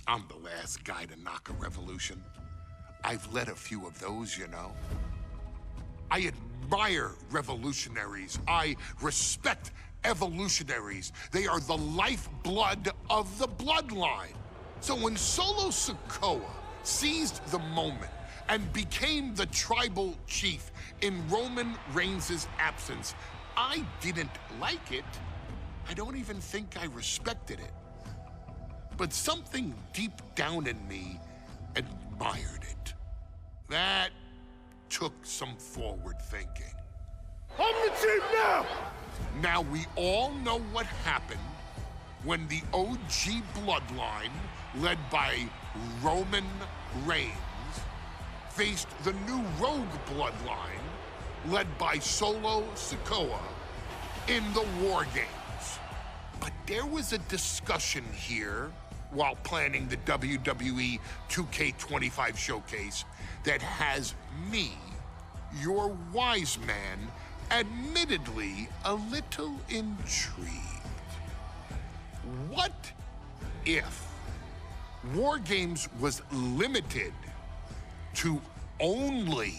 I'm the last guy to knock a revolution. I've led a few of those, you know. I admire revolutionaries. I respect evolutionaries. They are the lifeblood of the bloodline. So when Solo Sikoa seized the moment and became the tribal chief in Roman Reigns' absence, I didn't like it. I don't even think I respected it. But something deep down in me admired it. That took some forward thinking. I'm the chief now! Now we all know what happened when the OG bloodline, led by Roman Reigns, faced the new rogue bloodline, led by Solo Sikoa, in the War Games. But there was a discussion here while planning the WWE 2K25 showcase that has me, your wise man, admittedly a little intrigued. What if War Games was limited to only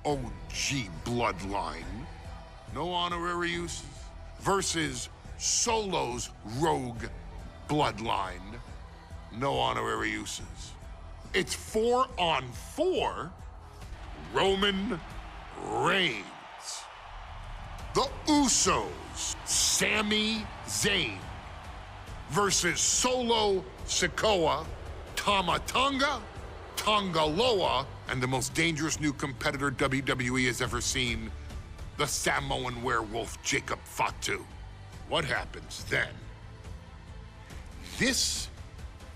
OG bloodline, no honorary uses, versus Solo's rogue bloodline, no honorary uses? It's 4-on-4 Roman Reigns. The Usos, Sami Zayn, versus Solo Sikoa, Tama Tonga, Tonga Loa, and the most dangerous new competitor WWE has ever seen, the Samoan werewolf Jacob Fatu. What happens then? This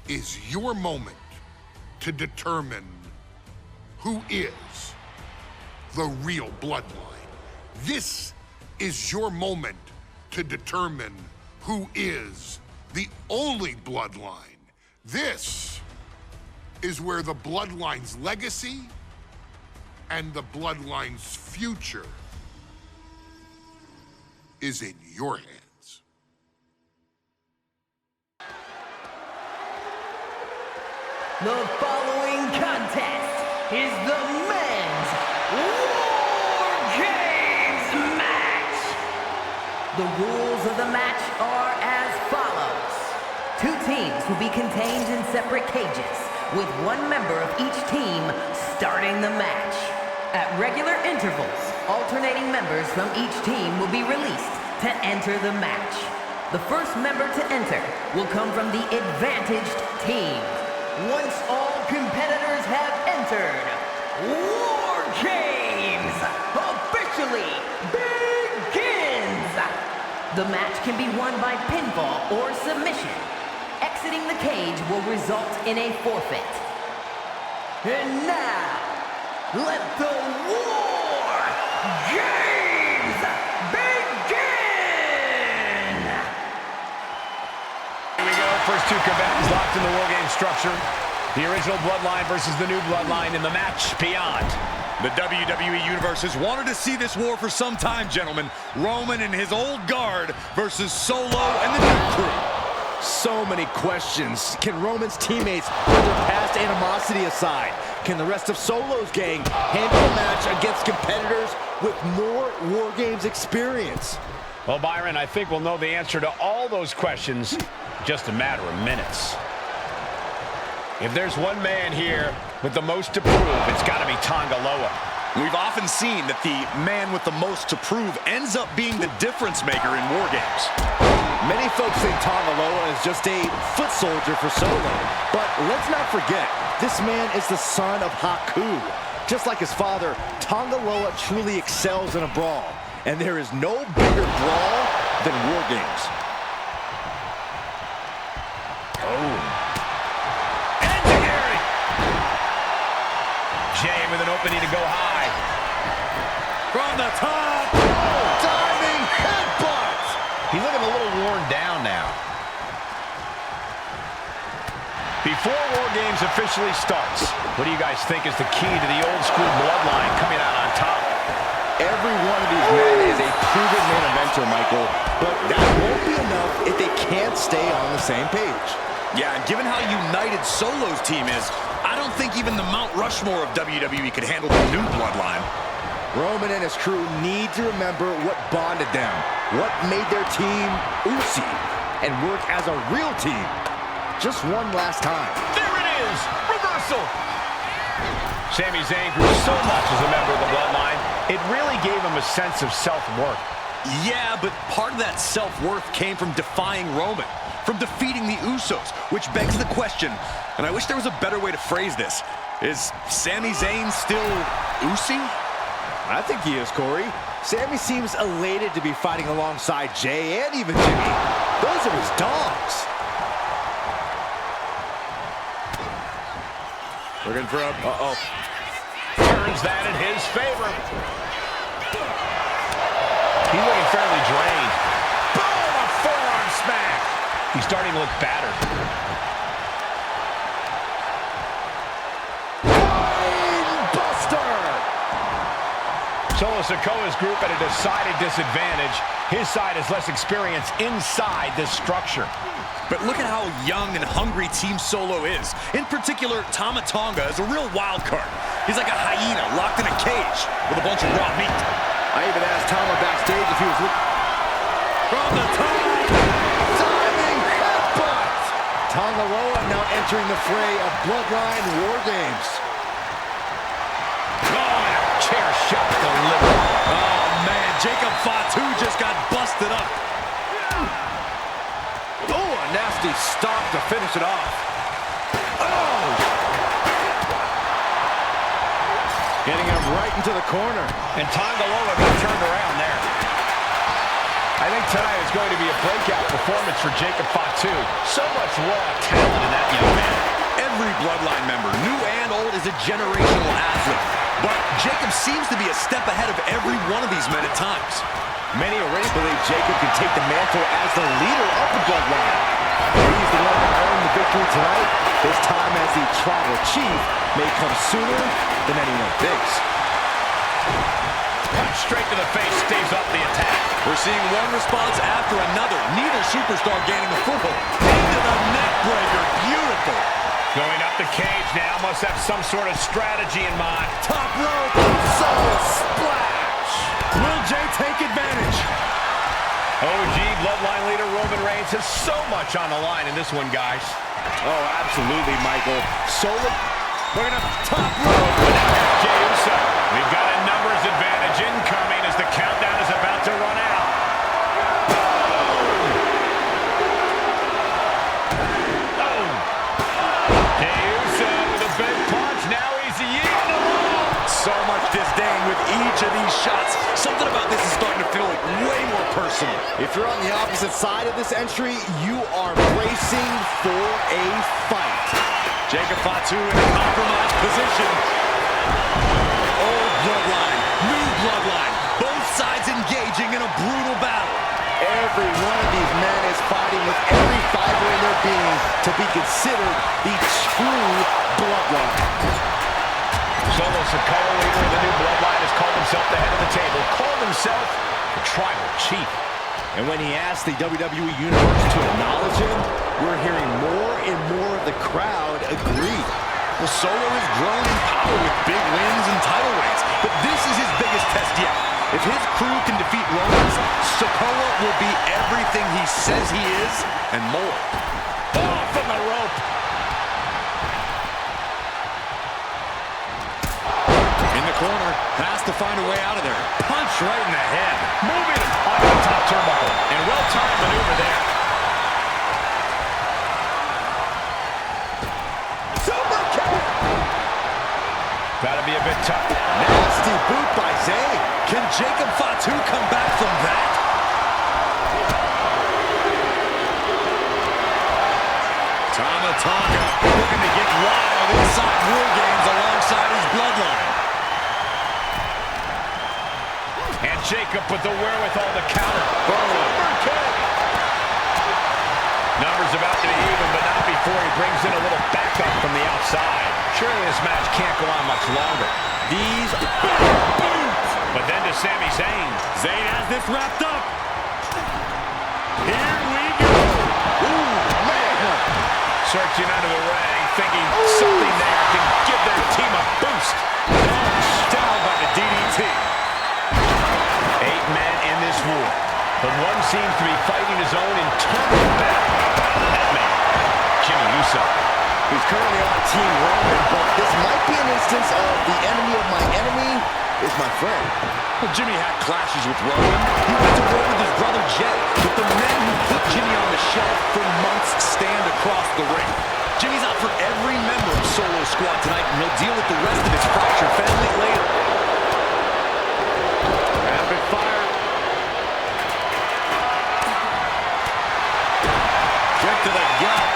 is your moment to determine who is the real bloodline. This is your moment to determine who is the only bloodline. This is where the bloodline's legacy and the bloodline's future is in your hands. The following contest is the men's War Games match. The rules of the match are as follows. 2 teams will be contained in separate cages, with 1 member of each team starting the match. At regular intervals, alternating members from each team will be released to enter the match. The first member to enter will come from the advantaged team. Once all competitors have entered, War Games officially begins! The match can be won by pinfall or submission. Exiting the cage will result in a forfeit. And now, let the War Games begin! Here we go, first 2 combatants locked in the War Games structure. The original Bloodline versus the new Bloodline in the match beyond. The WWE Universe has wanted to see this war for some time, gentlemen. Roman and his old guard versus Solo and the new crew. So many questions. Can Roman's teammates put their past animosity aside? Can the rest of Solo's gang handle a match against competitors with more War Games experience? Well, Byron, I think we'll know the answer to all those questions in just a matter of minutes. If there's one man here with the most to prove, it's got to be Tonga Loa. We've often seen that the man with the most to prove ends up being the difference maker in War Games. Many folks think Tonga Loa is just a foot soldier for Solo. But let's not forget, this man is the son of Haku. Just like his father, Tonga Loa truly excels in a brawl. And there is no bigger brawl than War Games. Jay with an opening to go high. From the top, diving headbutt. He's looking a little worn down now. Before War Games officially starts, what do you guys think is the key to the old school bloodline coming out on top? Every one of these men is a proven main eventer, Michael, but that won't be enough if they can't stay on the same page. Yeah, and given how united Solo's team is, I don't think even the Mount Rushmore of WWE could handle the new bloodline. Roman and his crew need to remember what bonded them, what made their team Uzi, and work as a real team. Just one last time. There it is! Reversal! Sami Zayn grew so much as a member of the Bloodline, it really gave him a sense of self-worth. Yeah, but part of that self-worth came from defying Roman, from defeating the Usos, which begs the question, and I wish there was a better way to phrase this. Is Sami Zayn still Uzi? I think he is, Corey. Sami seems elated to be fighting alongside Jay and even Jimmy. Those are his dogs. Looking for a... Turns that in his favor. He's looking fairly drained. Boom! A forearm smack. He's starting to look battered. Buster! Solo Sikoa's group at a decided disadvantage. His side has less experience inside this structure. But look at how young and hungry Team Solo is. In particular, Tama Tonga is a real wild card. He's like a hyena locked in a cage with a bunch of raw meat. I even asked Tama backstage if he was looking... From the top! Diving headbutt! Tonga Loa now entering the fray of Bloodline WarGames. Chair shot delivered. Oh, man, Jacob Fatu just got busted up. Oh, a nasty stop to finish it off. Oh! Getting him right into the corner. And Tonga Loa got turned around there. I think tonight is going to be a breakout performance for Jacob Fatu. So much raw talent in that young man. Every Bloodline member, new and old, is a generational athlete. But Jacob seems to be a step ahead of every one of these men at times. Many already believe Jacob can take the mantle as the leader of the Bloodline. He's the one to earn the victory tonight. His time as the Tribal Chief may come sooner than anyone thinks. Punch straight to the face staves up the attack. We're seeing one response after another. Neither superstar gaining a foothold. Into the neck breaker. Beautiful. Going up the cage now, must have some sort of strategy in mind. Top rope, soul splash. Will Jay take advantage? OG Bloodline leader Roman Reigns has so much on the line in this one, guys. Oh, absolutely, Michael. Solo. Looking at the top rope. But now here's Jey Uso. We've got a numbers advantage incoming as the countdown is about to run out. So much disdain with each of these shots. Something about this is starting to feel like way more personal. If you're on the opposite side of this entry, you are bracing for a fight. Jacob Fatu in a compromised position. Old bloodline, new bloodline. Both sides engaging in a brutal battle. Every one of these men is fighting with every fiber in their being to be considered the true bloodline. Solo Sikoa, leader of the new bloodline, has called himself the head of the table, called himself the Tribal Chief. And when he asked the WWE Universe to acknowledge him, we're hearing more and more of the crowd agree. Well, Solo has grown in power with big wins and title reigns, but this is his biggest test yet. If his crew can defeat Rollins, Sikoa will be everything he says he is and more. Oh, from the rope. Corner, has to find a way out of there. Punch right in the head. Moving him onto the top turnbuckle. And well-timed maneuver there. Super kick! Gotta be a bit tough. Nasty boot by Zay. Can Jacob Fatu come back from that? Tama Tonga looking to get wild inside WarGames alongside his bloodline. And Jacob with the wherewithal to counter. Numbers about to be even, but not before he brings in a little backup from the outside. Surely this match can't go on much longer. These boots. But then to Sami Zayn. Zayn has this wrapped up. Here we go. Ooh, man. Searching under the ring, thinking something there can give their team a boost. Down by the DDT. 8 men in this war, but one seems to be fighting his own internal battle. That man, Jimmy Uso. He's currently on Team Roman, but this might be an instance of the enemy of my enemy is my friend. Well, Jimmy had clashes with Roman. He went to war with his brother Jay, but the men who put Jimmy on the shelf for months stand across the ring. Jimmy's out for every member of Solo Squad tonight, and he'll deal with the rest of his fractured family later. Rapid fire. Kick to the gut.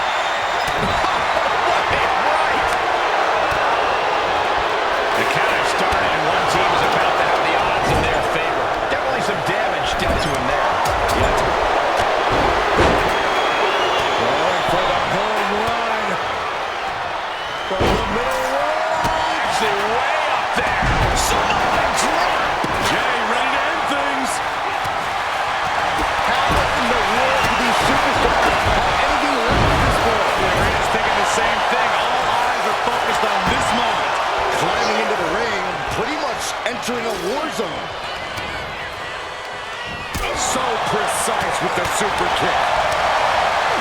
The counter started, and one team is about to have the odds in their favor. Definitely some damage dealt to him there. Going for the home run. From the middle row. Actually way up there. Samoan drop. Jay ready to end things. How in the world do these superstars have anything left in this world? Reed's thinking the same thing. All eyes are focused on this moment. Climbing into the ring, pretty much entering a war zone. So precise with the super kick.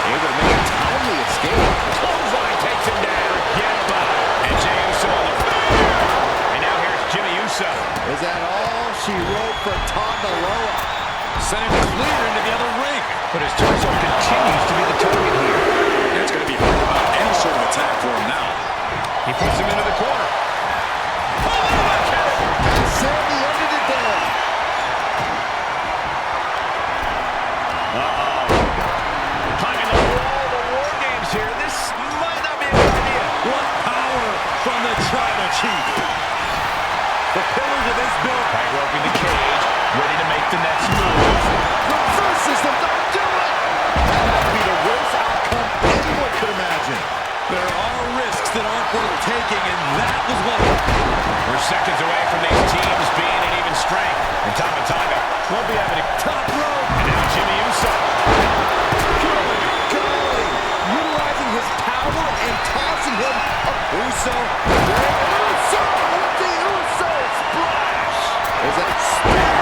Able to make a timely escape. Clothesline takes him down. Forget about it. And Jey Uso on the floor. And now here's Jimmy Uso. Is that all she wrote for Tonga Loa? Sent him clear into the other ring. But his torso continues to be the target here. And it's going to be hard to mount any sort of attack for him now. He puts him into the corner. And Sammy ended it there. Climbing the wall, the War Games here. This might not be a good idea. What power from the Tribal Chief. The pillars of this build. Tight roping the cage, ready to make the next move. Reverses them, don't do it. That might be the worst outcome anyone could imagine. There are risks that aren't worth taking, and that was one of them. We're seconds away from these teams being at even strength. And Tama Tonga won't be having a Top rope. And now Jimmy Uso. Utilizing his power and tossing him up. Uso. Uso with the Uso splash. Is it spear?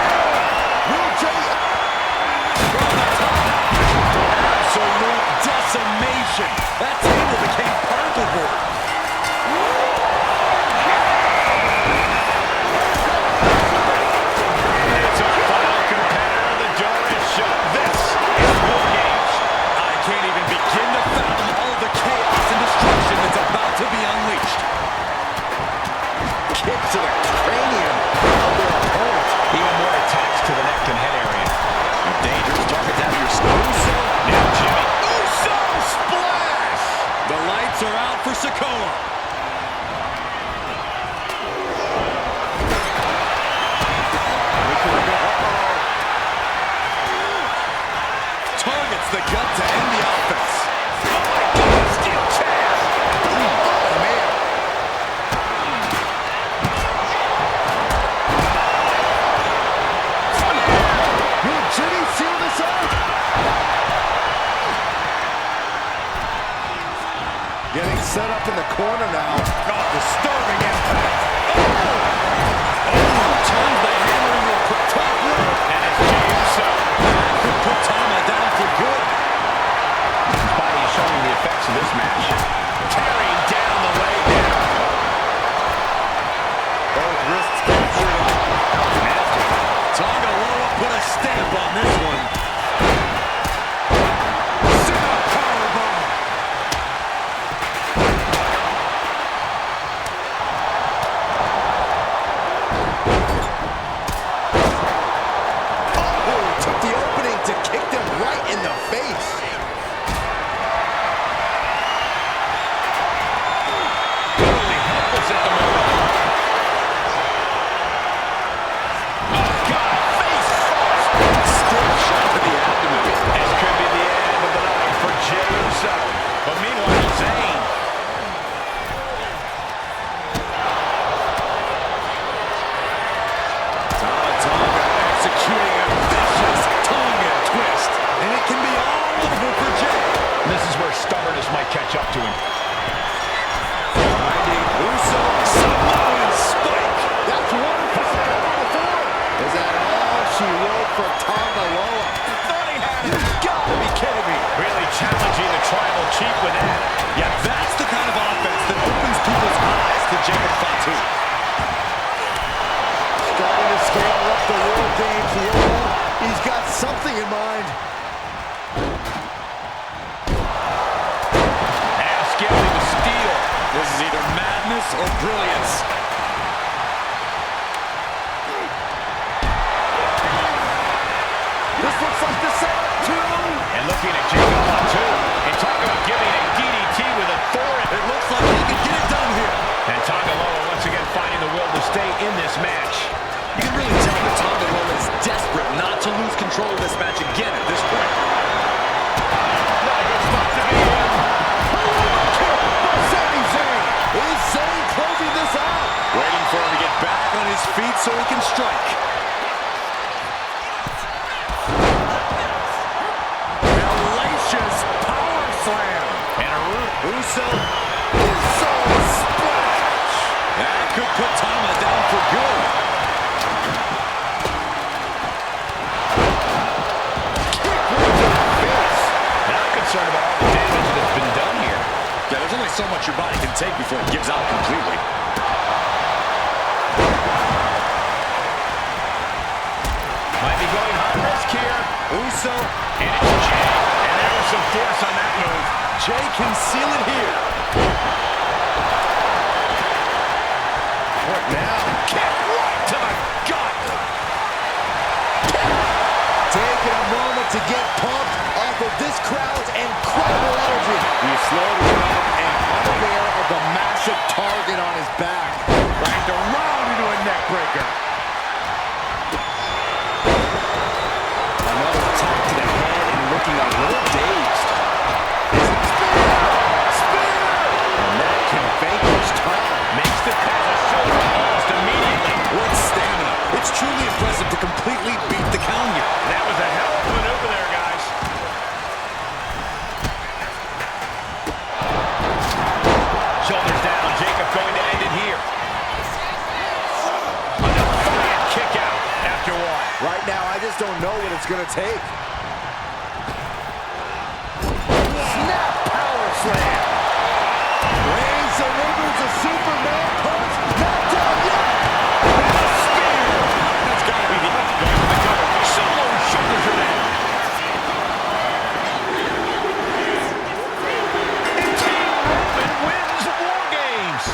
Will Jey From the top. Absolute decimation. That table became particle board. It's a final competitor. The door is shut. This is War Games. I can't even begin to fathom all the chaos and destruction that's about to be unleashed. kick to the cranium of their opponent? Even more attacks to the neck and head area. A dangerous target down your Uso. Now Jimmy. Uso splash! The lights are out for Sikoa. Targets the gut to end the offense. Oh my God, steel chair. Oh, man. Will Jimmy seal this up? Getting set up in the corner now. Oh, disturbing impact. Oh, turns the hammer into a top rope. And it's Jey Uso. Could put Tama down for good. His body is showing the effects of this match. Carrying down the leg there. Both wrists captured. Nasty. Tonga Loa put a stamp on this one. Sit-up powerbomb. Yeah, that's the kind of offense that opens people's eyes to Jacob Fatu. Starting to scale up the War Games role. He's got something in mind. Scaling the steel. This is either madness or brilliance. This looks like the setup, too. And looking at Jacob Fatu, and talk about giving a DDT with authority. It looks like he can get it done here. And Tagovailoa once again finding the will to stay in this match. You can really tell that Tagovailoa is desperate not to lose control of this match again at this point. Not a good spot to be in. Sami Zayn. Is Zayn closing this out? Waiting for him to get back on his feet so he can strike. Hellacious power slam. And a root. Uso is so splash. That could put Tama down for good. Kick right to the face. And I'm concerned about all the damage that's been done here. Yeah, there's only so much your body can take before it gives out completely. Might be going high risk here. Uso. And it's Jay. And there was some force on that move. Jay can seal it here. What now? Kick right to the gut. Taking a moment to get pumped off of this crowd's incredible energy. He slowed down and unaware of the massive target on his back. Backed around into a neck breaker. Another attack to the head and looking a little dazed. Spear! And that can vanquish Tama. Makes the cover shoulder almost immediately. What stamina. It's truly impressive to completely beat the count here. That was a hell of a maneuver there, guys. Shoulders down. Jacob going to end it here. A defiant kick out after one. Right now, I just don't know what it's going to take. Snap power slam. Reigns delivers a Superman punch. Not done yet. And a spear. That's got to be the going for the cover. Solo shoulders are down. And Team Roman wins War Games.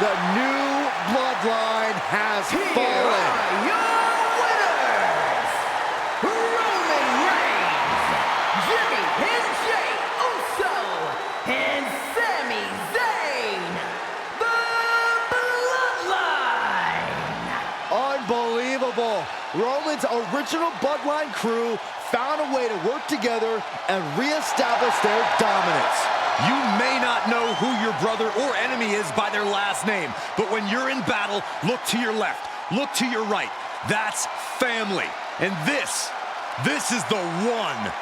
The new bloodline has fallen. Your winners, Roman Reigns, Jimmy and Jay Uso, and Sami Zayn, the Bloodline. Unbelievable. Roman's original bloodline crew found a way to work together and reestablish their dominance. You may not know who your brother or enemy is by their last name, but when you're in battle, look to your left, look to your right. That's family. And this is the one.